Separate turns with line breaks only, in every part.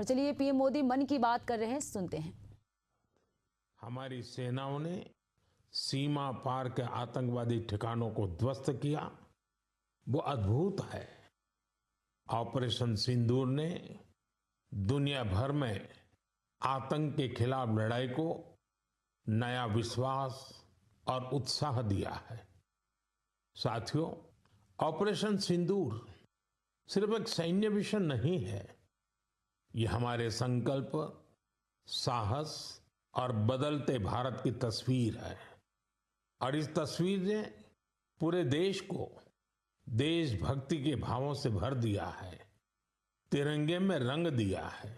और चलिए पीएम मोदी मन की बात कर रहे हैं, सुनते हैं।
हमारी सेनाओं ने सीमा पार के आतंकवादी ठिकानों को ध्वस्त किया, वो अद्भुत है। ऑपरेशन सिंदूर ने दुनिया भर में आतंक के खिलाफ लड़ाई को नया विश्वास और उत्साह दिया है। साथियों, ऑपरेशन सिंदूर सिर्फ एक सैन्य मिशन नहीं है, ये हमारे संकल्प, साहस और बदलते भारत की तस्वीर है। और इस तस्वीर ने पूरे देश को देशभक्ति के भावों से भर दिया है, तिरंगे में रंग दिया है।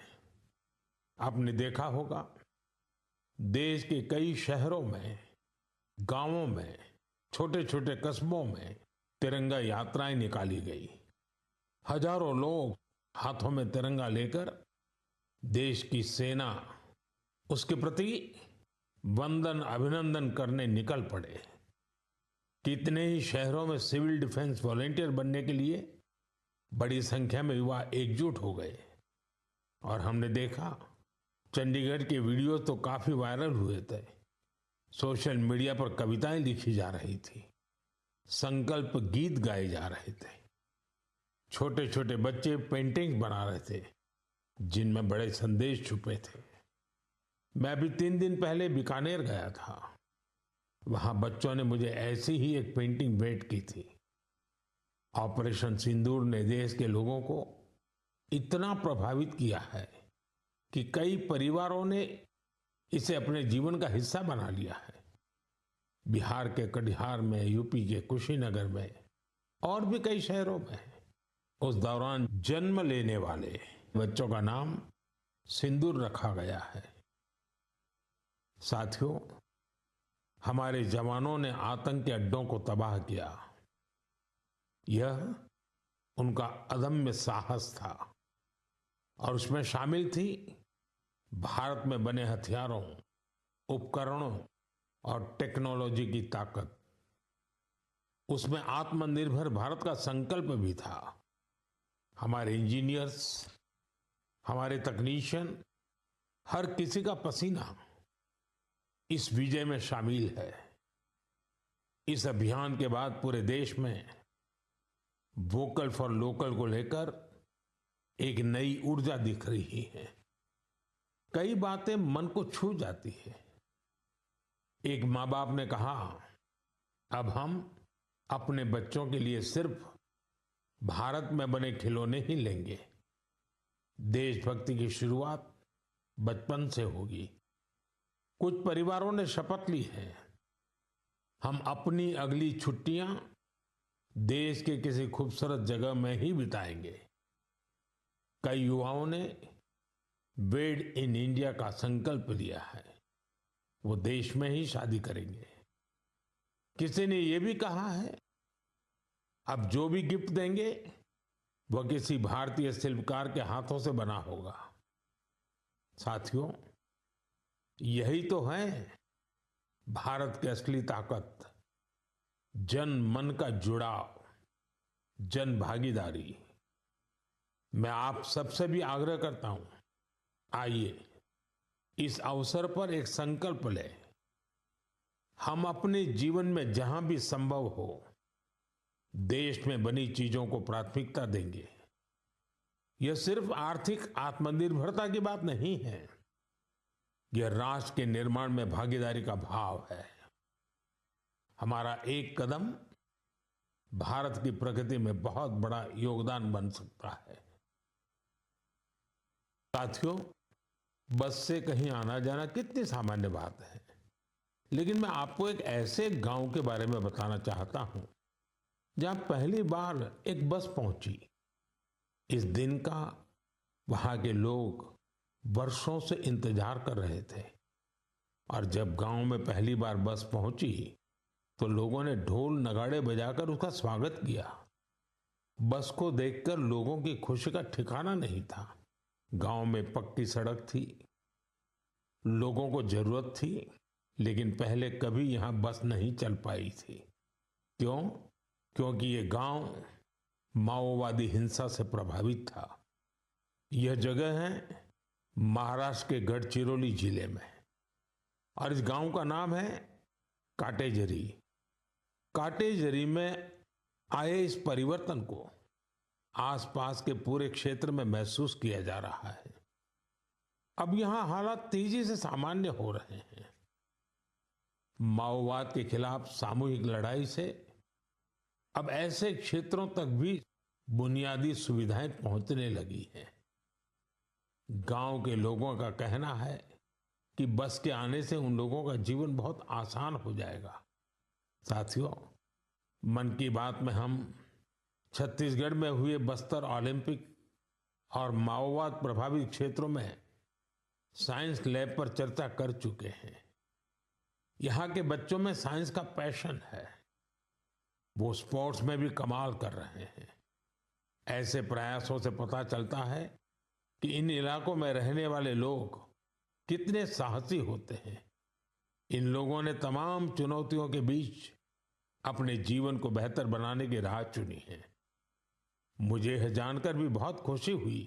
आपने देखा होगा, देश के कई शहरों में, गांवों में, छोटे छोटे कस्बों में तिरंगा यात्राएं निकाली गई। हजारों लोग हाथों में तिरंगा लेकर देश की सेना, उसके प्रति वंदन अभिनंदन करने निकल पड़े। कितने ही शहरों में सिविल डिफेंस वॉलेंटियर बनने के लिए बड़ी संख्या में युवा एकजुट हो गए। और हमने देखा, चंडीगढ़ के वीडियो तो काफी वायरल हुए थे। सोशल मीडिया पर कविताएं लिखी जा रही थी, संकल्प गीत गाए जा रहे थे, छोटे छोटे बच्चे पेंटिंग्स बना रहे थे जिनमें बड़े संदेश छुपे थे। मैं अभी 3 दिन पहले बीकानेर गया था। वहां बच्चों ने मुझे ऐसी ही एक पेंटिंग भेंट की थी। ऑपरेशन सिंदूर ने देश के लोगों को इतना प्रभावित किया है कि कई परिवारों ने इसे अपने जीवन का हिस्सा बना लिया है। बिहार के कटिहार में, यूपी के कुशीनगर में और भी कई शहरों में उस दौरान जन्म लेने वाले बच्चों का नाम सिंदूर रखा गया है। साथियों, हमारे जवानों ने आतंक के अड्डों को तबाह किया। यह उनका अदम्य साहस था और उसमें शामिल थी भारत में बने हथियारों, उपकरणों और टेक्नोलॉजी की ताकत। उसमें आत्मनिर्भर भारत का संकल्प भी था। हमारे इंजीनियर्स, हमारे तकनीशियन, हर किसी का पसीना इस विजय में शामिल है। इस अभियान के बाद पूरे देश में वोकल फॉर लोकल को लेकर एक नई ऊर्जा दिख रही है। कई बातें मन को छू जाती है। एक माँ बाप ने कहा, अब हम अपने बच्चों के लिए सिर्फ भारत में बने खिलौने ही लेंगे। देशभक्ति की शुरुआत बचपन से होगी। कुछ परिवारों ने शपथ ली है, हम अपनी अगली छुट्टियां देश के किसी खूबसूरत जगह में ही बिताएंगे। कई युवाओं ने मेड इन इंडिया का संकल्प लिया है, वो देश में ही शादी करेंगे। किसी ने ये भी कहा है, अब जो भी गिफ्ट देंगे वह किसी भारतीय शिल्पकार के हाथों से बना होगा। साथियों, यही तो है भारत की असली ताकत, जन मन का जुड़ाव, जन भागीदारी। मैं आप सबसे भी आग्रह करता हूं, आइए इस अवसर पर एक संकल्प लें। हम अपने जीवन में जहां भी संभव हो देश में बनी चीजों को प्राथमिकता देंगे। यह सिर्फ आर्थिक आत्मनिर्भरता की बात नहीं है, यह राष्ट्र के निर्माण में भागीदारी का भाव है। हमारा एक कदम भारत की प्रगति में बहुत बड़ा योगदान बन सकता है। साथियों, बस से कहीं आना जाना कितनी सामान्य बात है, लेकिन मैं आपको एक ऐसे गांव के बारे में बताना चाहता हूं जहां पहली बार एक बस पहुंची। इस दिन का वहां के लोग वर्षों से इंतजार कर रहे थे और जब गांव में पहली बार बस पहुंची तो लोगों ने ढोल नगाड़े बजाकर उसका स्वागत किया। बस को देखकर लोगों की खुशी का ठिकाना नहीं था। गांव में पक्की सड़क थी, लोगों को जरूरत थी, लेकिन पहले कभी यहां बस नहीं चल पाई थी। क्यों? क्योंकि ये गांव माओवादी हिंसा से प्रभावित था। यह जगह है महाराष्ट्र के गढ़चिरौली जिले में। और इस गांव का नाम है काटेजरी। काटेजरी में आए इस परिवर्तन को आसपास के पूरे क्षेत्र में महसूस किया जा रहा है। अब यहां हालात तेजी से सामान्य हो रहे हैं। माओवाद के खिलाफ सामूहिक लड़ाई से अब ऐसे क्षेत्रों तक भी बुनियादी सुविधाएं पहुंचने लगी हैं। गांव के लोगों का कहना है कि बस के आने से उन लोगों का जीवन बहुत आसान हो जाएगा। साथियों, मन की बात में हम छत्तीसगढ़ में हुए बस्तर ओलंपिक और माओवाद प्रभावित क्षेत्रों में साइंस लैब पर चर्चा कर चुके हैं। यहाँ के बच्चों में साइंस का पैशन है, वो स्पोर्ट्स में भी कमाल कर रहे हैं। ऐसे प्रयासों से पता चलता है कि इन इलाकों में रहने वाले लोग कितने साहसी होते हैं। इन लोगों ने तमाम चुनौतियों के बीच अपने जीवन को बेहतर बनाने की राह चुनी है। मुझे यह जानकर भी बहुत खुशी हुई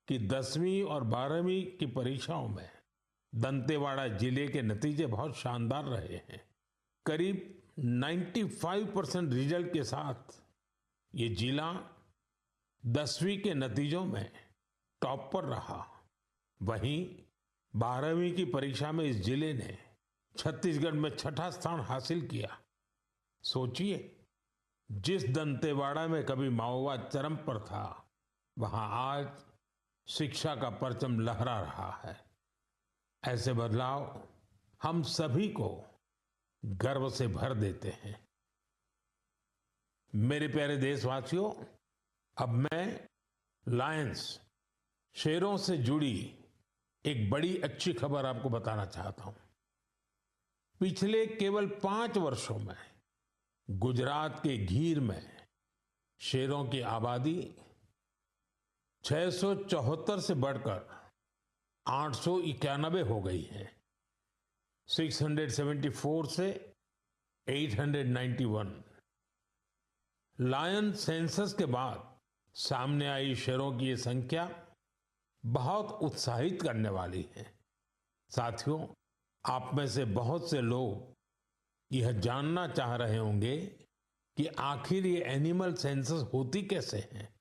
कि 10वीं और 12वीं की परीक्षाओं में दंतेवाड़ा जिले के नतीजे बहुत शानदार रहे हैं। करीब 95% रिजल्ट के साथ ये जिला 10वीं के नतीजों में टॉप पर रहा। वहीं 12वीं की परीक्षा में इस जिले ने छत्तीसगढ़ में 6ठा स्थान हासिल किया। सोचिए, जिस दंतेवाड़ा में कभी माओवाद चरम पर था, वहां आज शिक्षा का परचम लहरा रहा है। ऐसे बदलाव हम सभी को गर्व से भर देते हैं। मेरे प्यारे देशवासियों, अब मैं लायंस, शेरों से जुड़ी एक बड़ी अच्छी खबर आपको बताना चाहता हूं। पिछले केवल 5 वर्षों में गुजरात के गीर में शेरों की आबादी 674 से बढ़कर 891 हो गई है। 674 से 891। लायन सेंसस के बाद सामने आई शेरों की ये संख्या बहुत उत्साहित करने वाली है। साथियों, आप में से बहुत से लोग यह जानना चाह रहे होंगे कि आखिर ये एनिमल सेंसस होती कैसे है।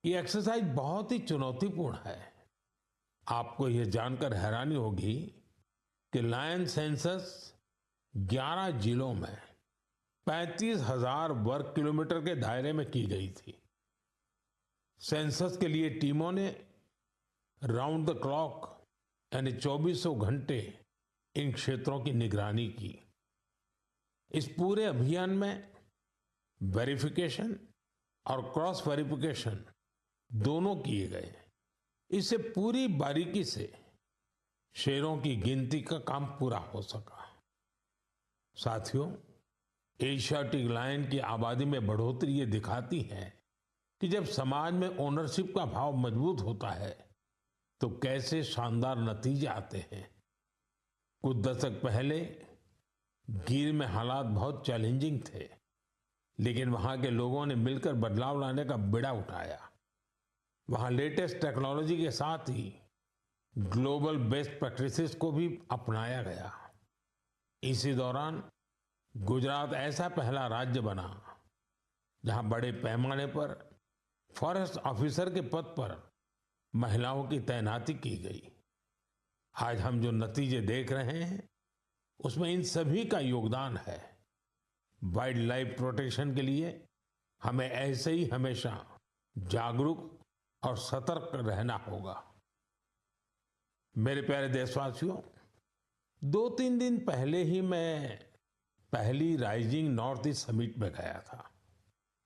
ये एक्सरसाइज बहुत ही चुनौतीपूर्ण है। आपको यह जानकर हैरानी होगी कि लायन सेंसस 11 जिलों में 35,000 वर्ग किलोमीटर के दायरे में की गई थी। सेंसस के लिए टीमों ने राउंड द क्लॉक यानी 2400 घंटे इन क्षेत्रों की निगरानी की। इस पूरे अभियान में वेरिफिकेशन और क्रॉस वेरिफिकेशन दोनों किए गए। इससे पूरी बारीकी से शेरों की गिनती का काम पूरा हो सका। साथियों, एशियाटिक लायन की आबादी में बढ़ोतरी ये दिखाती है कि जब समाज में ओनरशिप का भाव मजबूत होता है तो कैसे शानदार नतीजे आते हैं। कुछ दशक पहले गीर में हालात बहुत चैलेंजिंग थे, लेकिन वहां के लोगों ने मिलकर बदलाव लाने का बीड़ा उठाया। वहां लेटेस्ट टेक्नोलॉजी के साथ ही ग्लोबल बेस्ट प्रैक्टिसेस को भी अपनाया गया। इसी दौरान गुजरात ऐसा पहला राज्य बना जहां बड़े पैमाने पर फॉरेस्ट ऑफिसर के पद पर महिलाओं की तैनाती की गई। आज हम जो नतीजे देख रहे हैं उसमें इन सभी का योगदान है। वाइल्ड लाइफ प्रोटेक्शन के लिए हमें ऐसे ही हमेशा जागरूक और सतर्क रहना होगा। मेरे प्यारे देशवासियों, 2-3 दिन पहले ही मैं पहली राइजिंग नॉर्थ ईस्ट समिट में गया था।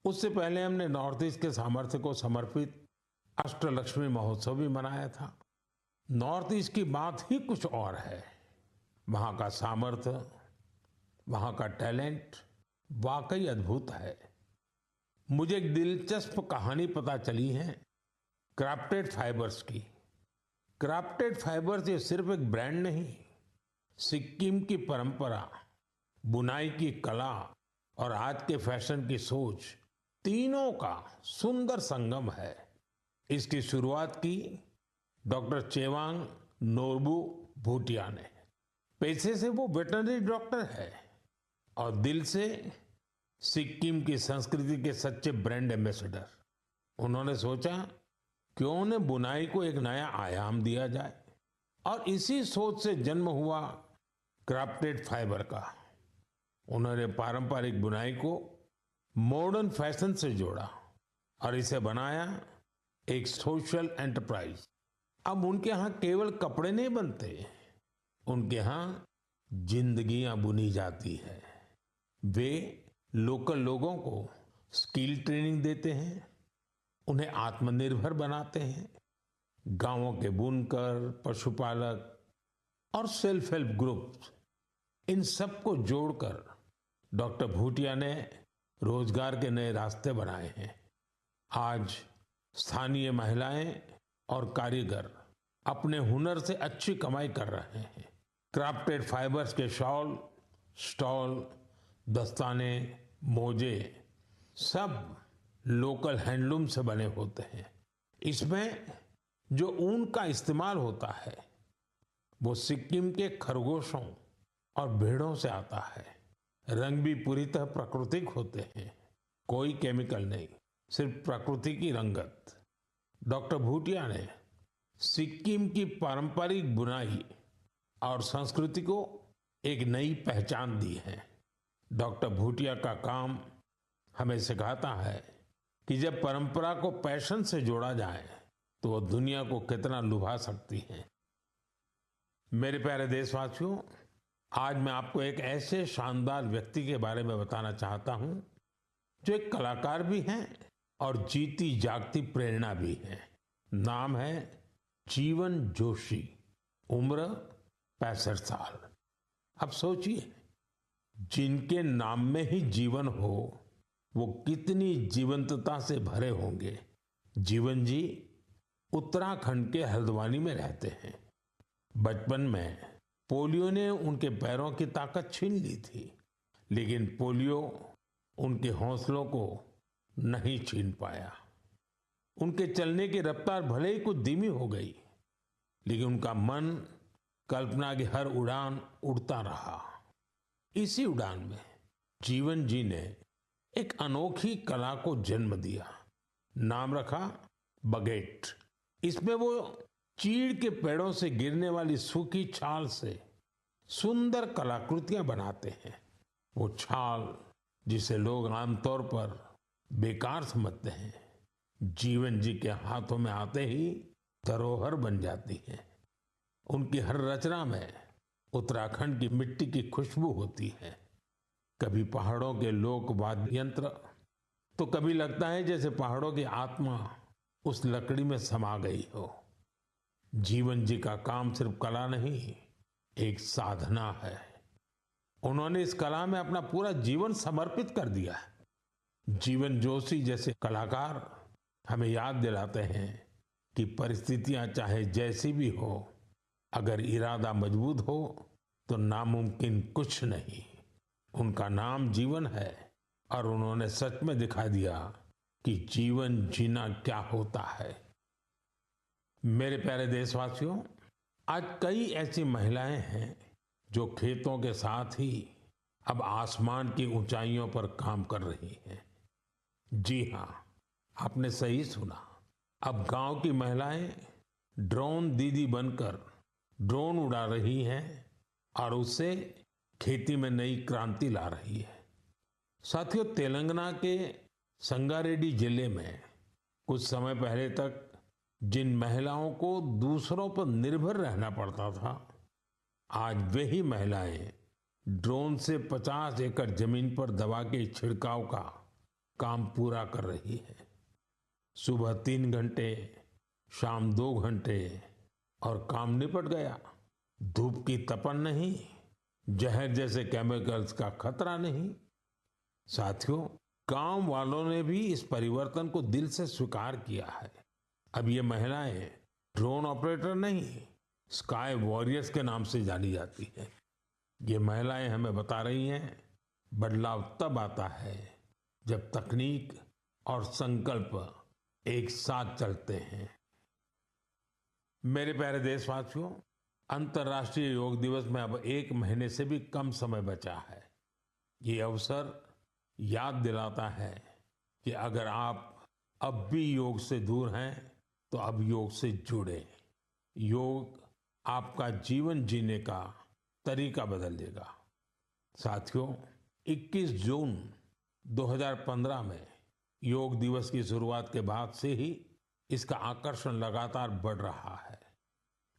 उससे पहले हमने नॉर्थ ईस्ट के सामर्थ्य को समर्पित अष्टलक्ष्मी महोत्सव भी मनाया था। नॉर्थ ईस्ट की बात ही कुछ और है। वहां का सामर्थ्य, वहां का टैलेंट वाकई अद्भुत है। मुझे एक दिलचस्प कहानी पता चली है क्राफ्टेड फाइबर्स की। क्राफ्टेड फाइबर्स ये सिर्फ एक ब्रांड नहीं, सिक्किम की परंपरा, बुनाई की कला और आज के फैशन की सोच, तीनों का सुंदर संगम है। इसकी शुरुआत की डॉक्टर चेवांग नोरबू भूटिया ने। पैसे से वो वेटरनरी डॉक्टर है और दिल से सिक्किम की संस्कृति के सच्चे ब्रांड एम्बेसडर। उन्होंने सोचा क्यों न बुनाई को एक नया आयाम दिया जाए और इसी सोच से जन्म हुआ क्राफ्टेड फाइबर का। उन्होंने पारंपरिक बुनाई को मॉडर्न फैशन से जोड़ा और इसे बनाया एक सोशल एंटरप्राइज। अब उनके यहाँ केवल कपड़े नहीं बनते, उनके यहाँ जिंदगियां बुनी जाती है। वे लोकल लोगों को स्किल ट्रेनिंग देते हैं, उन्हें आत्मनिर्भर बनाते हैं। गांवों के बुनकर, पशुपालक और सेल्फ हेल्प ग्रुप, इन सबको जोड़कर डॉक्टर भूटिया ने रोजगार के नए रास्ते बनाए हैं। आज स्थानीय महिलाएं और कारीगर अपने हुनर से अच्छी कमाई कर रहे हैं। क्राफ्टेड फाइबर्स के शॉल, स्टॉल, दस्ताने, मोजे सब लोकल हैंडलूम से बने होते हैं। इसमें जो ऊन का इस्तेमाल होता है वो सिक्किम के खरगोशों और भेड़ों से आता है। रंग भी पूरी तरह प्राकृतिक होते हैं, कोई केमिकल नहीं, सिर्फ प्रकृति की रंगत। डॉक्टर भूटिया ने सिक्किम की पारंपरिक बुनाई और संस्कृति को एक नई पहचान दी है। डॉक्टर भूटिया का काम हमें सिखाता है कि जब परंपरा को पैशन से जोड़ा जाए तो वो दुनिया को कितना लुभा सकती है। मेरे प्यारे देशवासियों, आज मैं आपको एक ऐसे शानदार व्यक्ति के बारे में बताना चाहता हूं जो एक कलाकार भी हैं और जीती जागती प्रेरणा भी है। नाम है जीवन जोशी, उम्र 65 साल। अब सोचिए, जिनके नाम में ही जीवन हो वो कितनी जीवंतता से भरे होंगे। जीवन जी उत्तराखंड के हल्द्वानी में रहते हैं। बचपन में पोलियो ने उनके पैरों की ताकत छीन ली थी, लेकिन पोलियो उनके हौसलों को नहीं छीन पाया। उनके चलने की रफ्तार भले ही कुछ धीमी हो गई, लेकिन उनका मन कल्पना की हर उड़ान उड़ता रहा। इसी उड़ान में जीवन जी ने एक अनोखी कला को जन्म दिया। नाम रखा बगेट। इसमें वो चीड़ के पेड़ों से गिरने वाली सूखी छाल से सुंदर कलाकृतियां बनाते हैं। वो छाल जिसे लोग आमतौर पर बेकार समझते हैं, जीवन जी के हाथों में आते ही धरोहर बन जाती है। उनकी हर रचना में उत्तराखंड की मिट्टी की खुशबू होती है। कभी पहाड़ों के लोक वाद्य यंत्र, तो कभी लगता है जैसे पहाड़ों की आत्मा उस लकड़ी में समा गई हो। जीवन जी का काम सिर्फ कला नहीं, एक साधना है। उन्होंने इस कला में अपना पूरा जीवन समर्पित कर दिया है। जीवन जोशी जैसे कलाकार हमें याद दिलाते हैं कि परिस्थितियां चाहे जैसी भी हो, अगर इरादा मजबूत हो तो नामुमकिन कुछ नहीं। उनका नाम जीवन है और उन्होंने सच में दिखा दिया कि जीवन जीना क्या होता है। मेरे प्यारे देशवासियों, आज कई ऐसी महिलाएं हैं जो खेतों के साथ ही अब आसमान की ऊंचाइयों पर काम कर रही हैं। जी हाँ, आपने सही सुना। अब गांव की महिलाएं ड्रोन दीदी बनकर ड्रोन उड़ा रही हैं और उससे खेती में नई क्रांति ला रही है। साथियों, तेलंगाना के संगारेड्डी जिले में कुछ समय पहले तक जिन महिलाओं को दूसरों पर निर्भर रहना पड़ता था, आज वही महिलाएं ड्रोन से 50 एकड़ जमीन पर दवा के छिड़काव का काम पूरा कर रही है। सुबह 3 घंटे, शाम 2 घंटे और काम निपट गया। धूप की तपन नहीं, जहर जैसे केमिकल्स का खतरा नहीं। साथियों, गांव वालों ने भी इस परिवर्तन को दिल से स्वीकार किया है। अब ये महिलाएं ड्रोन ऑपरेटर नहीं, स्काई वॉरियर्स के नाम से जानी जाती है। ये महिलाएं हमें बता रही हैं, बदलाव तब आता है जब तकनीक और संकल्प एक साथ चलते हैं। मेरे प्यारे देशवासियों, अंतर्राष्ट्रीय योग दिवस में अब एक महीने से भी कम समय बचा है। ये अवसर याद दिलाता है कि अगर आप अब भी योग से दूर हैं तो अब योग से जुड़े। योग आपका जीवन जीने का तरीका बदल देगा। साथियों, 21 जून 2015 में योग दिवस की शुरुआत के बाद से ही इसका आकर्षण लगातार बढ़ रहा है।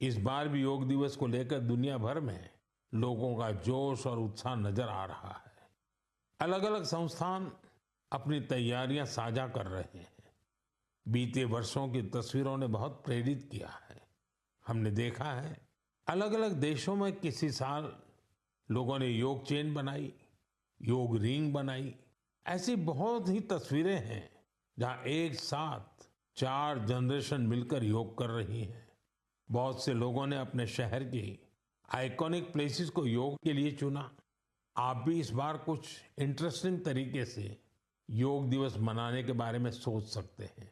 इस बार भी योग दिवस को लेकर दुनिया भर में लोगों का जोश और उत्साह नजर आ रहा है। अलग अलग संस्थान अपनी तैयारियां साझा कर रहे हैं। बीते वर्षों की तस्वीरों ने बहुत प्रेरित किया है। हमने देखा है अलग अलग देशों में किसी साल लोगों ने योग चेन बनाई, योग रिंग बनाई। ऐसी बहुत ही तस्वीरें हैं जहां एक साथ 4 जनरेशन मिलकर योग कर रही हैं। बहुत से लोगों ने अपने शहर की आइकॉनिक प्लेसेस को योग के लिए चुना। आप भी इस बार कुछ इंटरेस्टिंग तरीके से योग दिवस मनाने के बारे में सोच सकते हैं।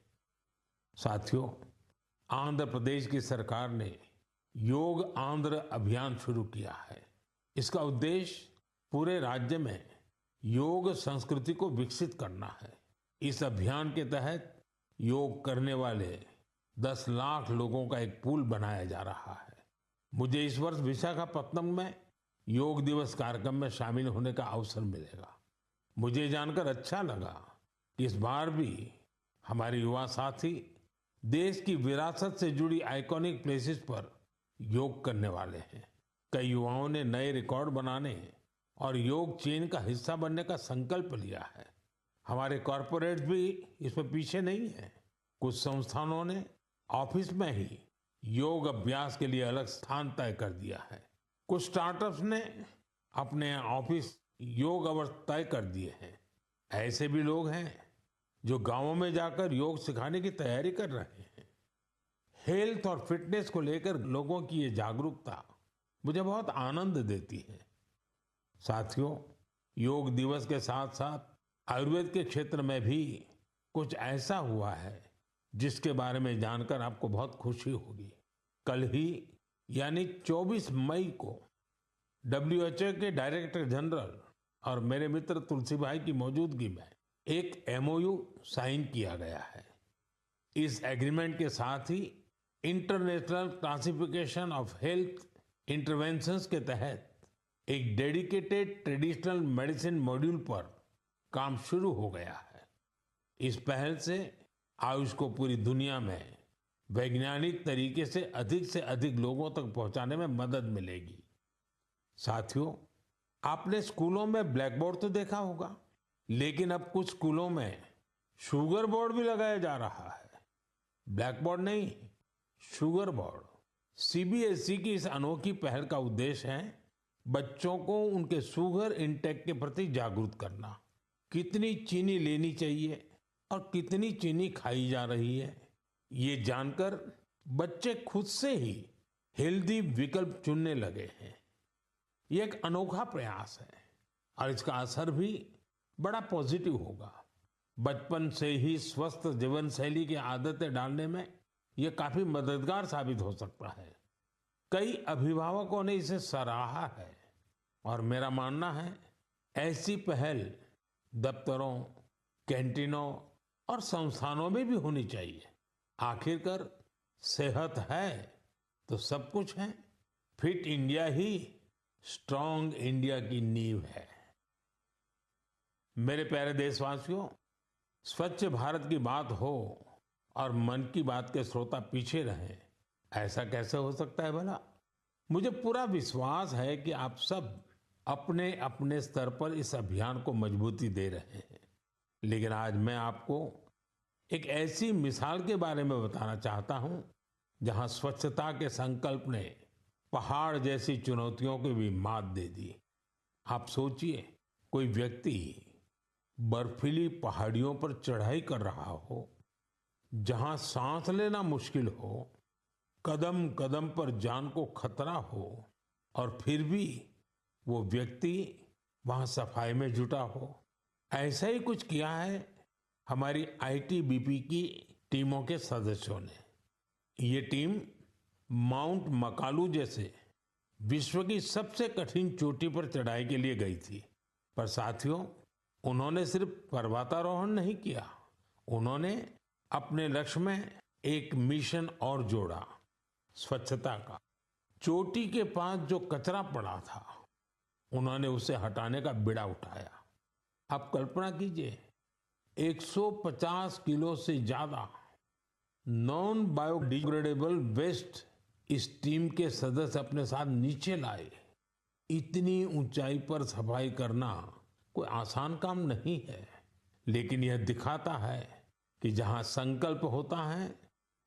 साथियों, आंध्र प्रदेश की सरकार ने योग आंध्र अभियान शुरू किया है। इसका उद्देश्य पूरे राज्य में योग संस्कृति को विकसित करना है। इस अभियान के तहत योग करने वाले 10 लाख लोगों का एक पूल बनाया जा रहा है। मुझे इस वर्ष विशाखापत्तनम में योग दिवस कार्यक्रम में शामिल होने का अवसर मिलेगा। मुझे जानकर अच्छा लगा कि इस बार भी हमारे युवा साथी देश की विरासत से जुड़ी आइकॉनिक प्लेसेस पर योग करने वाले हैं। कई युवाओं ने नए रिकॉर्ड बनाने और योग चेन का हिस्सा बनने का संकल्प लिया है। हमारे कॉरपोरेट्स भी इसमें पीछे नहीं है। कुछ संस्थानों ने ऑफिस में ही योग अभ्यास के लिए अलग स्थान तय कर दिया है। कुछ स्टार्टअप्स ने अपने ऑफिस योग अवर्स तय कर दिए हैं। ऐसे भी लोग हैं जो गांवों में जाकर योग सिखाने की तैयारी कर रहे हैं। हेल्थ और फिटनेस को लेकर लोगों की ये जागरूकता मुझे बहुत आनंद देती है। साथियों, योग दिवस के साथ साथ आयुर्वेद के क्षेत्र में भी कुछ ऐसा हुआ है जिसके बारे में जानकर आपको बहुत खुशी होगी। कल ही यानी 24 मई को WHO के डायरेक्टर जनरल और मेरे मित्र तुलसी भाई की मौजूदगी में एक MOU साइन किया गया है। इस एग्रीमेंट के साथ ही international classification of health interventions के तहत एक डेडिकेटेड ट्रेडिशनल मेडिसिन मॉड्यूल पर काम शुरू हो गया है। इस पहल से आयुष को पूरी दुनिया में वैज्ञानिक तरीके से अधिक लोगों तक पहुंचाने में मदद मिलेगी। साथियों, आपने स्कूलों में ब्लैक बोर्ड तो देखा होगा, लेकिन अब कुछ स्कूलों में शुगर बोर्ड भी लगाया जा रहा है। ब्लैक बोर्ड नहीं, शुगर बोर्ड। CBSE की इस अनोखी पहल का उद्देश्य है बच्चों को उनके शुगर इंटेक के प्रति जागरूक करना। कितनी चीनी लेनी चाहिए और कितनी चीनी खाई जा रही है, ये जानकर बच्चे खुद से ही हेल्दी विकल्प चुनने लगे हैं। ये एक अनोखा प्रयास है और इसका असर भी बड़ा पॉजिटिव होगा। बचपन से ही स्वस्थ जीवन शैली की आदतें डालने में ये काफी मददगार साबित हो सकता है। कई अभिभावकों ने इसे सराहा है और मेरा मानना है ऐसी पहल दफ्तरों, कैंटीनों और संस्थानों में भी होनी चाहिए। आखिरकार सेहत है तो सब कुछ है। फिट इंडिया ही स्ट्रांग इंडिया की नींव है। मेरे प्यारे देशवासियों, स्वच्छ भारत की बात हो और मन की बात के श्रोता पीछे रहें, ऐसा कैसे हो सकता है भला? मुझे पूरा विश्वास है कि आप सब अपने अपने स्तर पर इस अभियान को मजबूती दे रहे हैं। लेकिन आज मैं आपको एक ऐसी मिसाल के बारे में बताना चाहता हूं जहां स्वच्छता के संकल्प ने पहाड़ जैसी चुनौतियों को भी मात दे दी। आप सोचिए, कोई व्यक्ति बर्फीली पहाड़ियों पर चढ़ाई कर रहा हो, जहां सांस लेना मुश्किल हो, कदम कदम पर जान को खतरा हो, और फिर भी वो व्यक्ति वहां सफाई में जुटा हो। ऐसा ही कुछ किया है हमारी ITBP की टीमों के सदस्यों ने। ये टीम माउंट मकालू जैसे विश्व की सबसे कठिन चोटी पर चढ़ाई के लिए गई थी। पर साथियों, उन्होंने सिर्फ पर्वतारोहण नहीं किया, उन्होंने अपने लक्ष्य में एक मिशन और जोड़ा, स्वच्छता का। चोटी के पास जो कचरा पड़ा था, उन्होंने उसे हटाने का बीड़ा उठाया। आप कल्पना कीजिए, 150 किलो से ज्यादा नॉन बायोडिग्रेडेबल वेस्ट इस टीम के सदस्य अपने साथ नीचे लाए। इतनी ऊंचाई पर सफाई करना कोई आसान काम नहीं है, लेकिन यह दिखाता है कि जहां संकल्प होता है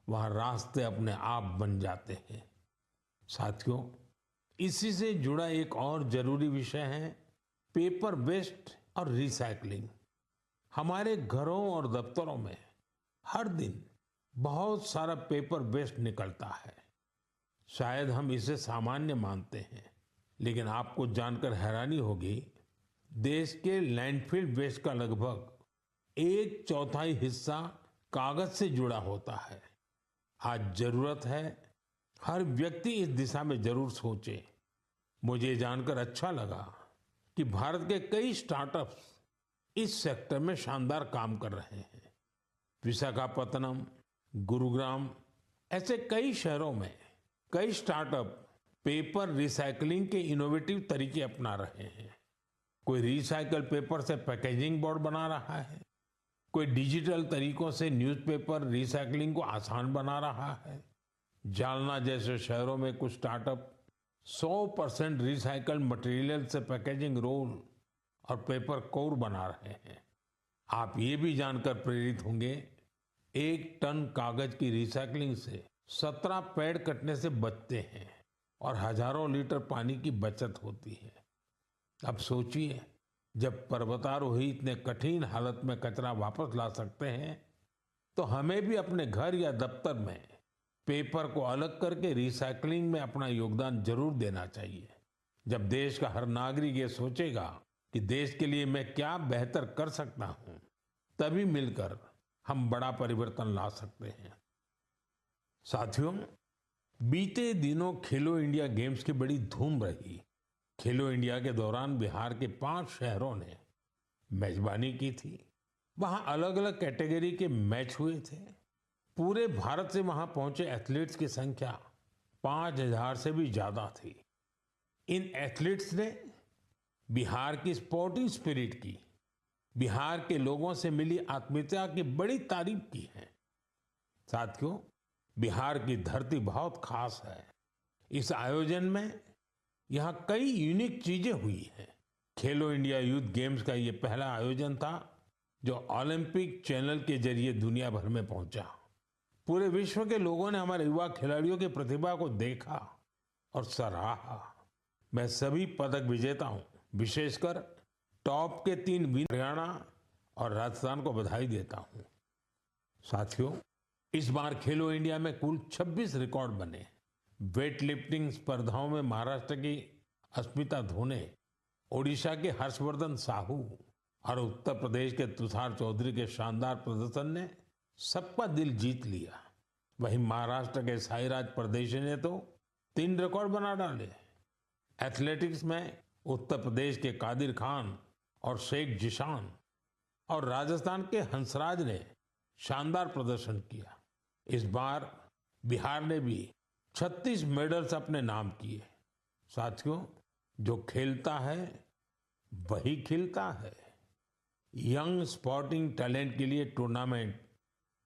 वहां रास्ते अपने आप बन जाते हैं। साथियों, इसी से जुड़ा एक और जरूरी विषय है पेपर वेस्ट और रिसाइकलिंग। हमारे घरों और दफ्तरों में हर दिन बहुत सारा पेपर वेस्ट निकलता है। शायद हम इसे सामान्य मानते हैं, लेकिन आपको जानकर हैरानी होगी, देश के लैंडफिल वेस्ट का लगभग 1/4 हिस्सा कागज से जुड़ा होता है। आज जरूरत है हर व्यक्ति इस दिशा में जरूर सोचे। मुझे जानकर अच्छा लगा कि भारत के कई स्टार्टअप्स इस सेक्टर में शानदार काम कर रहे हैं। विशाखापत्तनम, गुरुग्राम ऐसे कई शहरों में कई स्टार्टअप पेपर रिसाइकलिंग के इनोवेटिव तरीके अपना रहे हैं। कोई रिसाइकल पेपर से पैकेजिंग बोर्ड बना रहा है, कोई डिजिटल तरीकों से न्यूज़पेपर रिसाइकलिंग को आसान बना रहा है। जालना जैसे शहरों में कुछ स्टार्टअप 100% रिसाइकल्ड मटेरियल से पैकेजिंग रोल और पेपर कोर बना रहे हैं। आप ये भी जानकर प्रेरित होंगे, 1 टन कागज की रिसाइकलिंग से 17 पेड़ कटने से बचते हैं और हजारों लीटर पानी की बचत होती है। अब सोचिए, जब पर्वतारोही इतने कठिन हालत में कचरा वापस ला सकते हैं, तो हमें भी अपने घर या दफ्तर में पेपर को अलग करके रिसाइकलिंग में अपना योगदान जरूर देना चाहिए। जब देश का हर नागरिक ये सोचेगा कि देश के लिए मैं क्या बेहतर कर सकता हूं, तभी मिलकर हम बड़ा परिवर्तन ला सकते हैं। साथियों, बीते दिनों खेलो इंडिया गेम्स की बड़ी धूम रही। खेलो इंडिया के दौरान बिहार के 5 शहरों ने मेजबानी की थी। वहां अलग अलग कैटेगरी के मैच हुए थे। पूरे भारत से वहां पहुंचे एथलीट्स की संख्या 5,000 से भी ज्यादा थी। इन एथलीट्स ने बिहार की स्पोर्टिंग स्पिरिट की, बिहार के लोगों से मिली आत्मीयता की बड़ी तारीफ की है। साथियों, बिहार की धरती बहुत खास है। इस आयोजन में यहाँ कई यूनिक चीजें हुई हैं। खेलो इंडिया यूथ गेम्स का ये पहला आयोजन था जो ओलंपिक चैनल के जरिए दुनिया भर में पहुंचा। पूरे विश्व के लोगों ने हमारे युवा खिलाड़ियों की प्रतिभा को देखा और सराहा। मैं सभी पदक विजेताओं, विशेषकर टॉप के 3 विनर हरियाणा और राजस्थान को बधाई देता हूं। साथियों, इस बार खेलो इंडिया में कुल 26 रिकॉर्ड बने। वेट लिफ्टिंग स्पर्धाओं में महाराष्ट्र की अस्मिता धोने, ओडिशा के हर्षवर्धन साहू और उत्तर प्रदेश के तुषार चौधरी के शानदार प्रदर्शन ने सबका दिल जीत लिया। वहीं महाराष्ट्र के साईराज परदेशी ने तो 3 रिकॉर्ड बना डाले। एथलेटिक्स में उत्तर प्रदेश के कादिर खान और शेख जिशान और राजस्थान के हंसराज ने शानदार प्रदर्शन किया। इस बार बिहार ने भी 36 मेडल्स अपने नाम किए। साथियों, जो खेलता है वही खिलता है। यंग स्पोर्टिंग टैलेंट के लिए टूर्नामेंट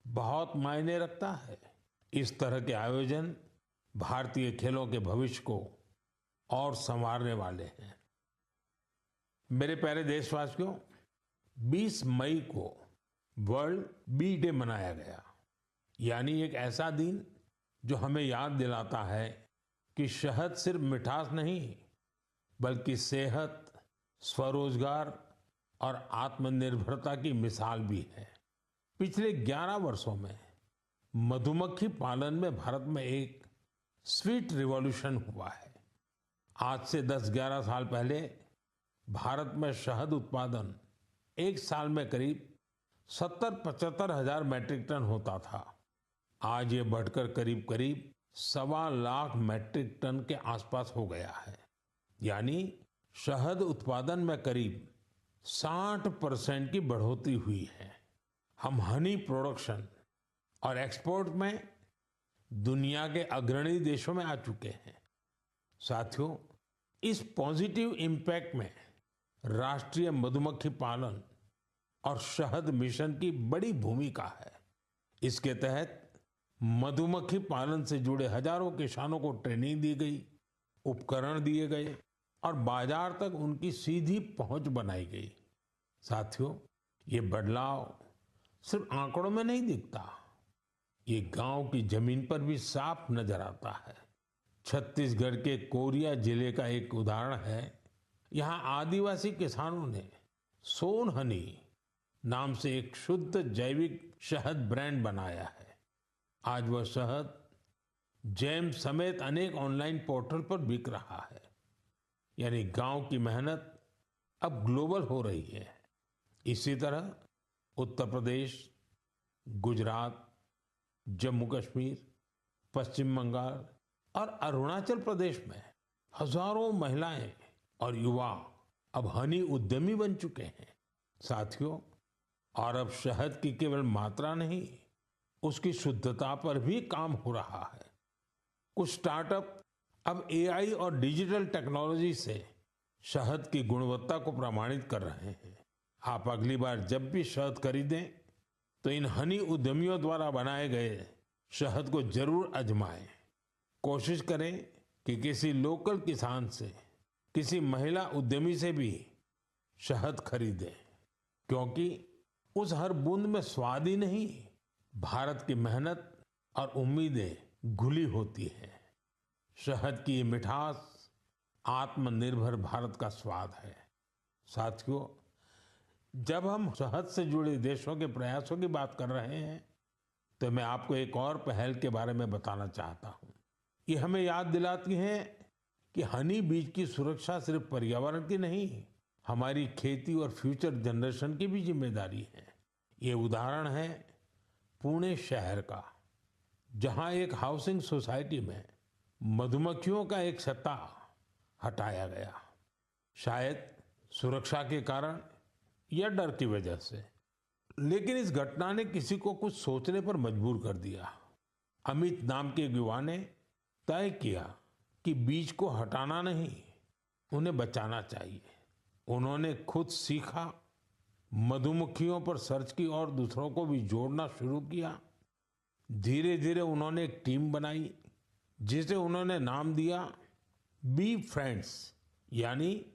बहुत मायने रखता है। इस तरह के आयोजन भारतीय खेलों के भविष्य को और संवारने वाले हैं। मेरे प्यारे देशवासियों, 20 मई को वर्ल्ड बी डे मनाया गया, यानी एक ऐसा दिन जो हमें याद दिलाता है कि शहद सिर्फ मिठास नहीं, बल्कि सेहत, स्वरोजगार और आत्मनिर्भरता की मिसाल भी है। पिछले 11 वर्षों में मधुमक्खी पालन में भारत में एक स्वीट रिवॉल्यूशन हुआ है। आज से 10-11 साल पहले भारत में शहद उत्पादन एक साल में करीब 70-75 हजार मैट्रिक टन होता था। आज ये बढ़कर करीब करीब 1.25 लाख मैट्रिक टन के आसपास हो गया है। यानी शहद उत्पादन में करीब 60% की बढ़ोतरी हुई है। हम हनी प्रोडक्शन और एक्सपोर्ट में दुनिया के अग्रणी देशों में आ चुके हैं। साथियों, इस पॉजिटिव इम्पैक्ट में राष्ट्रीय मधुमक्खी पालन और शहद मिशन की बड़ी भूमिका है। इसके तहत मधुमक्खी पालन से जुड़े हजारों किसानों को ट्रेनिंग दी गई, उपकरण दिए गए और बाजार तक उनकी सीधी पहुंच बनाई गई। साथियों, ये बदलाव सिर्फ आंकड़ों में नहीं दिखता, ये गांव की जमीन पर भी साफ नजर आता है। छत्तीसगढ़ के कोरिया जिले का एक उदाहरण है। यहाँ आदिवासी किसानों ने सोन हनी नाम से एक शुद्ध जैविक शहद ब्रांड बनाया है। आज वह शहद जैम समेत अनेक ऑनलाइन पोर्टल पर बिक रहा है। यानी गांव की मेहनत अब ग्लोबल हो रही है। इसी तरह उत्तर प्रदेश, गुजरात, जम्मू कश्मीर, पश्चिम बंगाल और अरुणाचल प्रदेश में हजारों महिलाएं और युवा अब हनी उद्यमी बन चुके हैं। साथियों, और अब शहद की केवल मात्रा नहीं, उसकी शुद्धता पर भी काम हो रहा है। कुछ स्टार्टअप अब एआई और डिजिटल टेक्नोलॉजी से शहद की गुणवत्ता को प्रमाणित कर रहे हैं। आप अगली बार जब भी शहद खरीदें तो इन हनी उद्यमियों द्वारा बनाए गए शहद को जरूर आजमाएं। कोशिश करें कि किसी लोकल किसान से, किसी महिला उद्यमी से भी शहद खरीदें, क्योंकि उस हर बूंद में स्वाद ही नहीं, भारत की मेहनत और उम्मीदें घुली होती हैं। शहद की ये मिठास आत्मनिर्भर भारत का स्वाद है। साथियों, जब हम शहद से जुड़े देशों के प्रयासों की बात कर रहे हैं तो मैं आपको एक और पहल के बारे में बताना चाहता हूं। ये हमें याद दिलाती है कि हनी बीज की सुरक्षा सिर्फ पर्यावरण की नहीं, हमारी खेती और फ्यूचर जनरेशन की भी जिम्मेदारी है। ये उदाहरण है पुणे शहर का, जहां एक हाउसिंग सोसाइटी में मधुमक्खियों का एक छत्ता हटाया गया, शायद सुरक्षा के कारण या डर की वजह से। लेकिन इस घटना ने किसी को कुछ सोचने पर मजबूर कर दिया। अमित नाम के युवा ने तय किया कि बीज को हटाना नहीं, उन्हें बचाना चाहिए। उन्होंने खुद सीखा, मधुमक्खियों पर सर्च की और दूसरों को भी जोड़ना शुरू किया। धीरे धीरे उन्होंने एक टीम बनाई जिसे उन्होंने नाम दिया बी फ्रेंड्स, यानी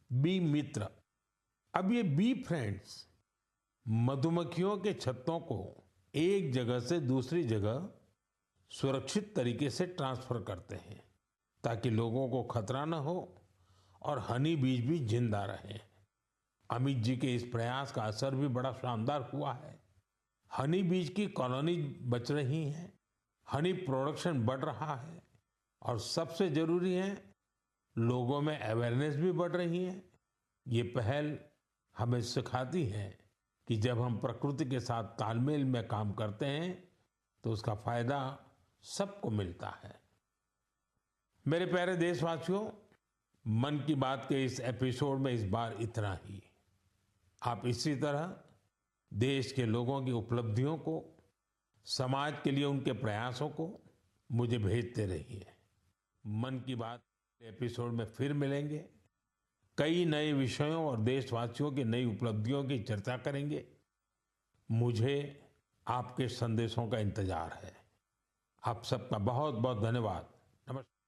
बी मित्र। अब ये बी फ्रेंड्स मधुमक्खियों के छत्तों को एक जगह से दूसरी जगह सुरक्षित तरीके से ट्रांसफर करते हैं, ताकि लोगों को खतरा न हो और हनी बीज भी जिंदा रहे। अमित जी के इस प्रयास का असर भी बड़ा शानदार हुआ है। हनी बीज की कॉलोनी बच रही है, हनी प्रोडक्शन बढ़ रहा है और सबसे जरूरी है, लोगों में अवेयरनेस भी बढ़ रही है। ये पहल हमें सिखाती है कि जब हम प्रकृति के साथ तालमेल में काम करते हैं तो उसका फायदा सबको मिलता है। मेरे प्यारे देशवासियों, मन की बात के इस एपिसोड में इस बार इतना ही। आप इसी तरह देश के लोगों की उपलब्धियों को, समाज के लिए उनके प्रयासों को मुझे भेजते रहिए। मन की बात एपिसोड में फिर मिलेंगे, कई नए विषयों और देशवासियों की नई उपलब्धियों की चर्चा करेंगे। मुझे आपके संदेशों का इंतजार है। आप सबका बहुत बहुत धन्यवाद। नमस्कार।